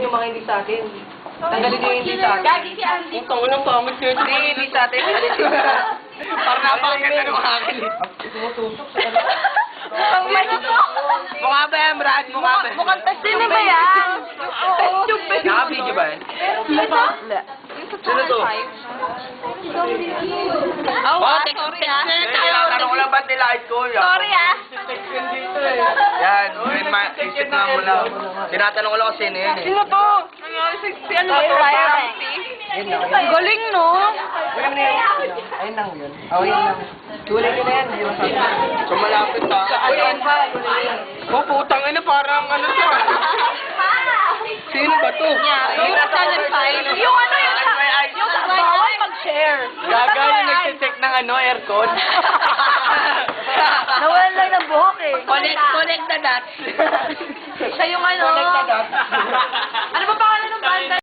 yung mga hindi sa atin. Tanggalin yung hindi sa atin. Gagi si Andy. Ang tango ng pangit nyo. Hindi sa atin. Parang napakaganda ng akin. Tumutusok sa kanila. Mukha ba yan, Brad? Mukha ba? Mukhang test sino ba yan? Naka-video ba yan? Sino to? Oh, sorry ah. Tinatanong ko lang ba't nilait ko? Sorry ah. Yan, isip na mo lang. Tinatanong ko lang kung sino yun eh. Sino to? Si ano to? Galing no? Ayun lang yun. Oh, yun lang. Tuloy ko na yan. So malapit na. Ayun pa. Oh, putang ina, parang ano to. Sino ba to? Yung channel 5. Yung ano yung bawal mag-share. Gaga yung nagsicheck ng ano, aircon. Nawalan lang ng buhok eh. Connect the dots. Siya yung ano. Connect the dots.